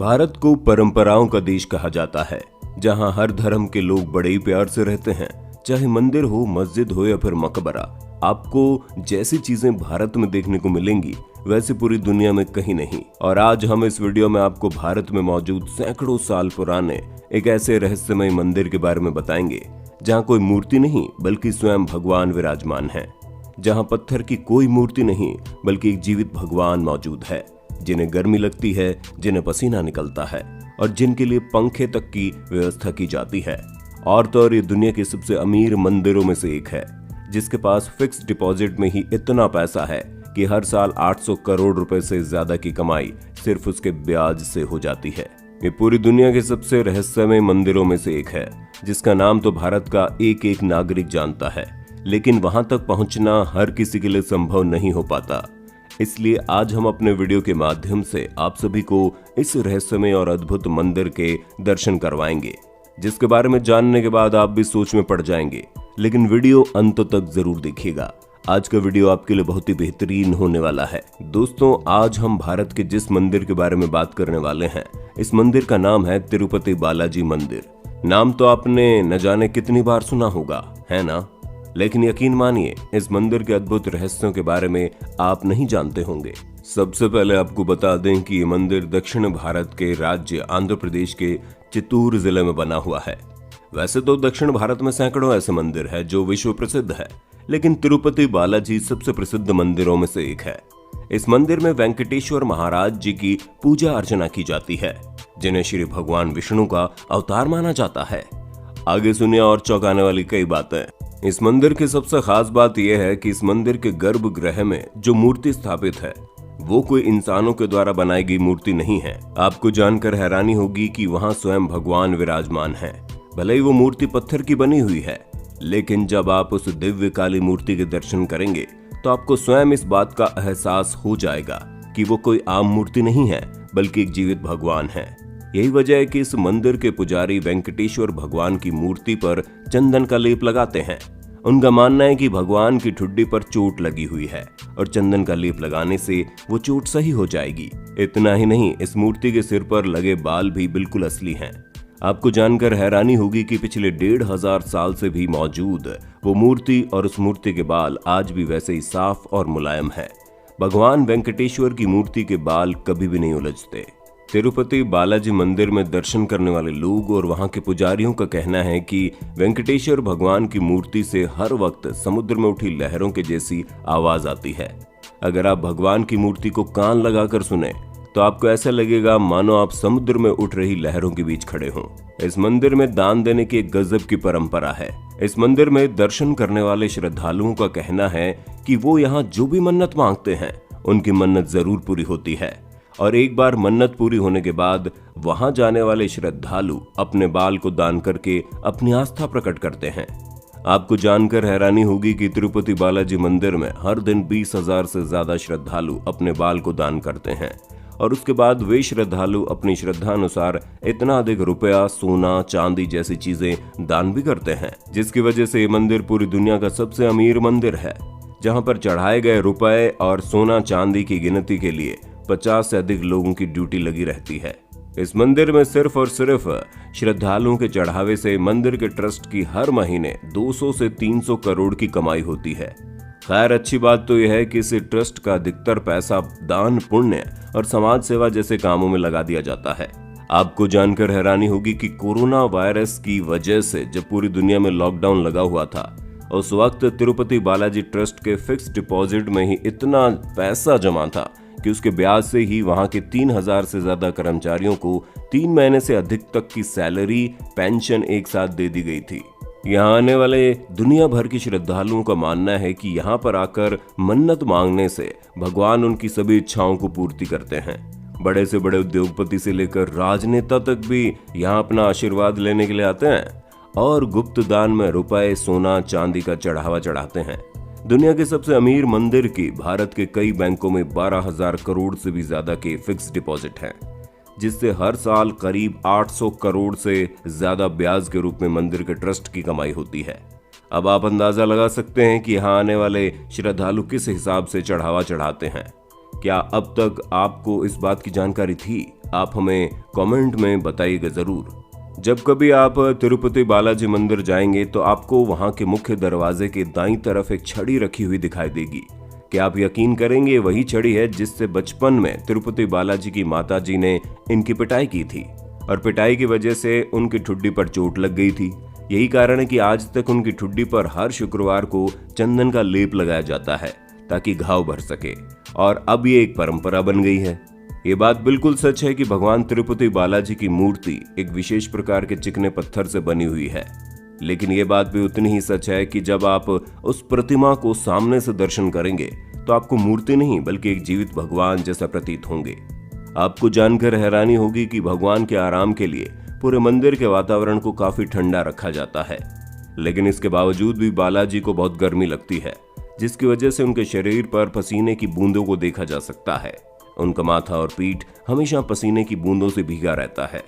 भारत को परंपराओं का देश कहा जाता है, जहां हर धर्म के लोग बड़े ही प्यार से रहते हैं। चाहे मंदिर हो, मस्जिद हो या फिर मकबरा, आपको जैसी चीजें भारत में देखने को मिलेंगी वैसे पूरी दुनिया में कहीं नहीं। और आज हम इस वीडियो में आपको भारत में मौजूद सैकड़ों साल पुराने एक ऐसे रहस्यमय मंदिर के बारे में बताएंगे जहां कोई मूर्ति नहीं बल्कि स्वयं भगवान विराजमान है, जहां पत्थर की कोई मूर्ति नहीं बल्कि एक जीवित भगवान मौजूद है, जिन्हें गर्मी लगती है, जिन्हें पसीना निकलता है और जिनके लिए पंखे तक की व्यवस्था की जाती है। और तो और ये दुनिया के सबसे अमीर मंदिरों में से एक है, जिसके पास फिक्स डिपॉजिट में ही इतना पैसा है कि हर साल 800 करोड़ रुपए से ज्यादा की कमाई सिर्फ उसके ब्याज से हो जाती है। ये पूरी दुनिया के सबसे रहस्यमय मंदिरों में से एक है, जिसका नाम तो भारत का एक एक नागरिक जानता है, लेकिन वहां तक पहुंचना हर किसी के लिए संभव नहीं हो पाता। इसलिए आज हम अपने वीडियो के माध्यम से आप सभी को इस रहस्यमय और अद्भुत मंदिर के दर्शन करवाएंगे, जिसके बारे में जानने के बाद आप भी सोच में पड़ जाएंगे। लेकिन वीडियो अंत तक जरूर देखिएगा। आज का वीडियो आपके लिए बहुत ही बेहतरीन होने वाला है। दोस्तों, आज हम भारत के जिस मंदिर के बारे में बात करने वाले हैं, इस मंदिर का नाम है तिरुपति बालाजी मंदिर। नाम तो आपने न जाने कितनी बार सुना होगा, है ना? लेकिन यकीन मानिए, इस मंदिर के अद्भुत रहस्यों के बारे में आप नहीं जानते होंगे। सबसे पहले आपको बता दें कि ये मंदिर दक्षिण भारत के राज्य आंध्र प्रदेश के चित्तूर जिले में बना हुआ है। वैसे तो दक्षिण भारत में सैकड़ों ऐसे मंदिर है जो विश्व प्रसिद्ध है, लेकिन तिरुपति बालाजी सबसे प्रसिद्ध मंदिरों में से एक है। इस मंदिर में वेंकटेश्वर महाराज जी की पूजा अर्चना की जाती है, जिन्हें श्री भगवान विष्णु का अवतार माना जाता है। आगे सुनिए और चौंकाने वाली कई बातें। इस मंदिर की सबसे खास बात यह है कि इस मंदिर के गर्भगृह में जो मूर्ति स्थापित है वो कोई इंसानों के द्वारा बनाई गई मूर्ति नहीं है। आपको जानकर हैरानी होगी कि वहां स्वयं भगवान विराजमान है। भले ही वो मूर्ति पत्थर की बनी हुई है, लेकिन जब आप उस दिव्य काली मूर्ति के दर्शन करेंगे तो आपको स्वयं इस बात का एहसास हो जाएगा कि वो कोई आम मूर्ति नहीं है बल्कि एक जीवित भगवान है। यही वजह है कि इस मंदिर के पुजारी वेंकटेश्वर भगवान की मूर्ति पर चंदन का लेप लगाते हैं। उनका मानना है कि भगवान की ठुड्डी पर चोट लगी हुई है और चंदन का लेप लगाने से वो चोट सही हो जाएगी। इतना ही नहीं, इस मूर्ति के सिर पर लगे बाल भी बिल्कुल असली हैं। आपको जानकर हैरानी होगी कि पिछले 1500 साल से भी मौजूद वो मूर्ति और उस मूर्ति के बाल आज भी वैसे ही साफ और मुलायम है। भगवान वेंकटेश्वर की मूर्ति के बाल कभी भी नहीं उलझते। तिरुपति बालाजी मंदिर में दर्शन करने वाले लोग और वहां के पुजारियों का कहना है कि वेंकटेश्वर भगवान की मूर्ति से हर वक्त समुद्र में उठी लहरों के जैसी आवाज आती है। अगर आप भगवान की मूर्ति को कान लगाकर सुने तो आपको ऐसा लगेगा मानो आप समुद्र में उठ रही लहरों के बीच खड़े हों। इस मंदिर में दान देने की एक गजब की परंपरा है। इस मंदिर में दर्शन करने वाले श्रद्धालुओं का कहना है कि वो यहाँ जो भी मन्नत मांगते हैं उनकी मन्नत जरूर पूरी होती है। और एक बार मन्नत पूरी होने के बाद वहां जाने वाले श्रद्धालु अपने बाल को दान करके अपनी आस्था प्रकट करते हैं। आपको जानकर हैरानी होगी कि तिरुपति बालाजी मंदिर में हर दिन 20,000 से ज्यादा श्रद्धालु अपने बाल को दान करते हैं और उसके बाद वे श्रद्धालु अपनी श्रद्धा अनुसार इतना अधिक रुपया, सोना, चांदी जैसी चीजें दान भी करते हैं, जिसकी वजह से ये मंदिर पूरी दुनिया का सबसे अमीर मंदिर है, जहां पर चढ़ाए गए रुपए और सोना चांदी की गिनती के लिए 50 से अधिक लोगों की ड्यूटी लगी रहती है। इस मंदिर में सिर्फ और सिर्फ श्रद्धालुओं के चढ़ावे से मंदिर के ट्रस्ट की हर महीने 200 से 300 करोड़ की कमाई होती है। खैर, अच्छी बात तो यह है कि इस ट्रस्ट का अधिकतर पैसा दान, पुण्य और समाज सेवा जैसे कामों में लगा दिया जाता है। आपको जानकर हैरानी होगी कि कोरोना वायरस की वजह से जब पूरी दुनिया में लॉकडाउन लगा हुआ था, उस वक्त तिरुपति बालाजी ट्रस्ट के फिक्स डिपॉजिट में ही इतना पैसा जमा था कि उसके ब्याज से ही वहां के 3000 से ज्यादा कर्मचारियों को 3 महीने से अधिक तक की सैलरी, पेंशन एक साथ दे दी गई थी। यहाँ आने वाले दुनिया भर के श्रद्धालुओं का मानना है कि यहाँ पर आकर मन्नत मांगने से भगवान उनकी सभी इच्छाओं को पूर्ति करते हैं। बड़े से बड़े उद्योगपति से लेकर राजनेता तक भी यहाँ अपना आशीर्वाद लेने के लिए आते हैं और गुप्त दान में रुपए, सोना, चांदी का चढ़ावा चढ़ाते हैं। दुनिया के सबसे अमीर मंदिर की भारत के कई बैंकों में 12,000 करोड़ से भी ज्यादा के फिक्स डिपॉजिट हैं, जिससे हर साल करीब 800 करोड़ से ज्यादा ब्याज के रूप में मंदिर के ट्रस्ट की कमाई होती है। अब आप अंदाजा लगा सकते हैं कि यहाँ आने वाले श्रद्धालु किस हिसाब से चढ़ावा चढ़ाते हैं। क्या अब तक आपको इस बात की जानकारी थी? आप हमें कमेंट में बताइएगा जरूर। जब कभी आप तिरुपति बालाजी मंदिर जाएंगे तो आपको वहां के मुख्य दरवाजे के दाईं तरफ एक छड़ी रखी हुई दिखाई देगी। क्या आप यकीन करेंगे, वही छड़ी है जिससे बचपन में तिरुपति बालाजी की माताजी ने इनकी पिटाई की थी और पिटाई की वजह से उनकी ठुड्डी पर चोट लग गई थी। यही कारण है कि आज तक उनकी ठुड्डी पर हर शुक्रवार को चंदन का लेप लगाया जाता है ताकि घाव भर सके, और अब ये एक परंपरा बन गई है। ये बात बिल्कुल सच है कि भगवान तिरुपति बालाजी की मूर्ति एक विशेष प्रकार के चिकने पत्थर से बनी हुई है, लेकिन ये बात भी उतनी ही सच है कि जब आप उस प्रतिमा को सामने से दर्शन करेंगे तो आपको मूर्ति नहीं बल्कि एक जीवित भगवान जैसा प्रतीत होंगे। आपको जानकर हैरानी होगी कि भगवान के आराम के लिए पूरे मंदिर के वातावरण को काफी ठंडा रखा जाता है, लेकिन इसके बावजूद भी बालाजी को बहुत गर्मी लगती है, जिसकी वजह से उनके शरीर पर पसीने की बूंदों को देखा जा सकता है। उनका माथा और पीठ हमेशा पसीने की बूंदों से भीगा रहता है।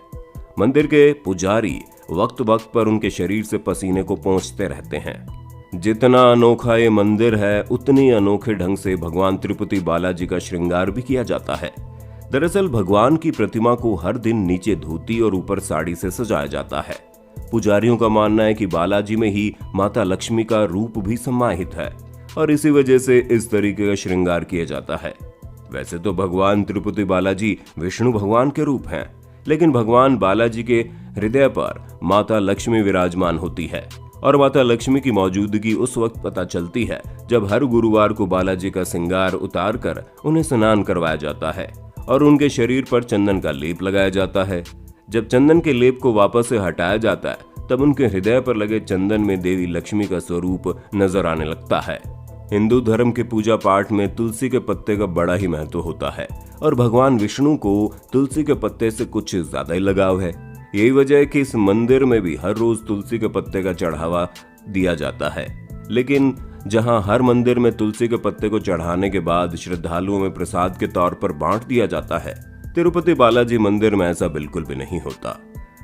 मंदिर के पुजारी वक्त वक्त पर उनके शरीर से पसीने को पोंछते रहते हैं। जितना अनोखा ये मंदिर है, उतनी अनोखे ढंग से भगवान तिरुपति बालाजी का श्रृंगार भी किया जाता है। दरअसल भगवान की प्रतिमा को हर दिन नीचे धोती और ऊपर साड़ी से सजाया जाता है। पुजारियों का मानना है कि बालाजी में ही माता लक्ष्मी का रूप भी समाहित है और इसी वजह से इस तरीके का श्रृंगार किया जाता है। वैसे तो भगवान तिरुपति बालाजी विष्णु भगवान के रूप हैं, लेकिन भगवान बालाजी के हृदय पर माता लक्ष्मी विराजमान होती है और माता लक्ष्मी की मौजूदगी उस वक्त पता चलती है जब हर गुरुवार को बालाजी का श्रृंगार उतार कर उन्हें स्नान करवाया जाता है और उनके शरीर पर चंदन का लेप लगाया जाता है। जब चंदन के लेप को वापस से हटाया जाता है तब उनके हृदय पर लगे चंदन में देवी लक्ष्मी का स्वरूप नजर आने लगता है। हिंदू धर्म के पूजा पाठ में तुलसी के पत्ते का बड़ा ही महत्व होता है और भगवान विष्णु को तुलसी के पत्ते से कुछ ज्यादा ही लगाव है। यही वजह है कि इस मंदिर में भी हर रोज तुलसी के पत्ते का चढ़ावा दिया जाता है। लेकिन जहां हर मंदिर में तुलसी के पत्ते को चढ़ाने के बाद श्रद्धालुओं में प्रसाद के तौर पर बांट दिया जाता है, तिरुपति बालाजी मंदिर में ऐसा बिल्कुल भी नहीं होता।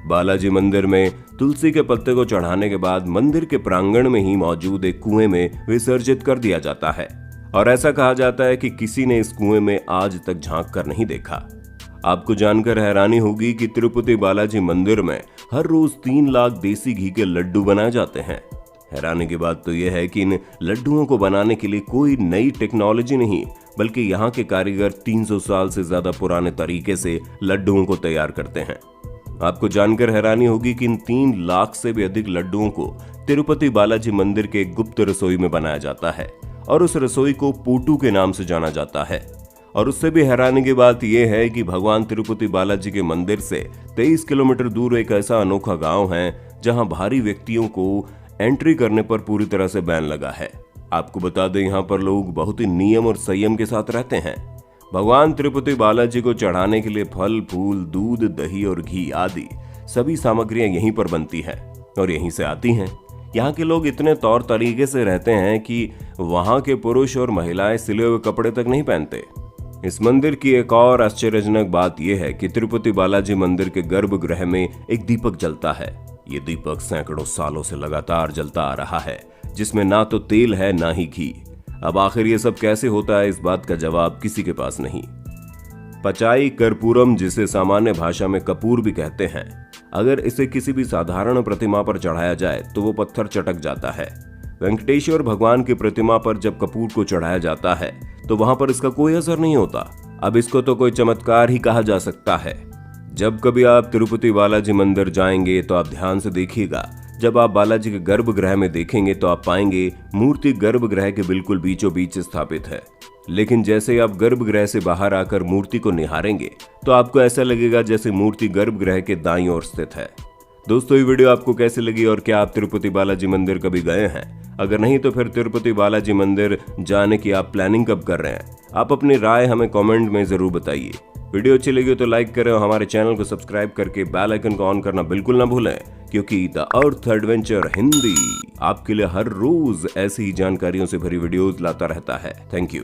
बालाजी मंदिर में तुलसी के पत्ते को चढ़ाने के बाद मंदिर के प्रांगण में ही मौजूद एक कुएं में विसर्जित कर दिया जाता है और ऐसा कहा जाता है कि किसी ने इस कुएं में आज तक झांक कर नहीं देखा। आपको जानकर हैरानी होगी कि तिरुपति बालाजी मंदिर में हर रोज 3 लाख देसी घी के लड्डू बनाए जाते हैं। हैरानी की बात तो यह है कि इन लड्डुओं को बनाने के लिए कोई नई टेक्नोलॉजी नहीं, बल्कि यहाँ के कारीगर 300 साल से ज्यादा पुराने तरीके से लड्डुओं को तैयार करते हैं। आपको जानकर हैरानी होगी कि इन 3 लाख से भी अधिक लड्डुओं को तिरुपति बालाजी मंदिर के गुप्त रसोई में बनाया जाता है और उस रसोई को पोटू के नाम से जाना जाता है। और उससे भी हैरानी की बात यह है कि भगवान तिरुपति बालाजी के मंदिर से 23 किलोमीटर दूर एक ऐसा अनोखा गांव है जहां भारी व्यक्तियों को एंट्री करने पर पूरी तरह से बैन लगा है। आपको बता दें, यहाँ पर लोग बहुत ही नियम और संयम के साथ रहते हैं। भगवान तिरुपति बालाजी को चढ़ाने के लिए फल, फूल, दूध, दही और घी आदि सभी सामग्रियां यहीं पर बनती हैं और यहीं से आती हैं। यहाँ के लोग इतने तौर तरीके से रहते हैं कि वहाँ के पुरुष और महिलाएं सिले हुए कपड़े तक नहीं पहनते। इस मंदिर की एक और आश्चर्यजनक बात यह है कि तिरुपति बालाजी मंदिर के गर्भगृह में एक दीपक जलता है। ये दीपक सैकड़ों सालों से लगातार जलता आ रहा है, जिसमें ना तो तेल है ना ही घी। अब आखिर ये सब कैसे होता है, इस बात का जवाब किसी के पास नहीं। पचाई कर्पूरम, जिसे सामान्य भाषा में कपूर भी कहते हैं, अगर इसे किसी भी साधारण प्रतिमा पर चढ़ाया जाए तो वो पत्थर चटक जाता है। वेंकटेश्वर भगवान की प्रतिमा पर जब कपूर को चढ़ाया जाता है तो वहां पर इसका कोई असर नहीं होता। अब इसको तो कोई चमत्कार ही कहा जा सकता है। जब कभी आप तिरुपति बालाजी मंदिर जाएंगे तो आप ध्यान से देखिएगा। जब आप बालाजी के गर्भगृह में देखेंगे तो आप पाएंगे मूर्ति गर्भगृह के बिल्कुल बीचों बीच स्थापित है, लेकिन जैसे आप गर्भगृह से बाहर आकर मूर्ति को निहारेंगे तो आपको ऐसा लगेगा जैसे मूर्ति गर्भगृह के दाईं ओर स्थित है। दोस्तों, ये वीडियो आपको कैसी लगी और क्या आप तिरुपति बालाजी मंदिर कभी गए हैं? अगर नहीं तो फिर तिरुपति बालाजी मंदिर जाने की आप प्लानिंग कब कर रहे हैं? आप अपनी राय हमें कमेंट में जरूर बताइए। वीडियो अच्छी लगी तो लाइक करें और हमारे चैनल को सब्सक्राइब करके बेल आइकन को ऑन करना बिल्कुल ना भूलें, क्योंकि द अर्थ एडवेंचर हिंदी आपके लिए हर रोज ऐसी ही जानकारियों से भरी वीडियोस लाता रहता है। Thank you.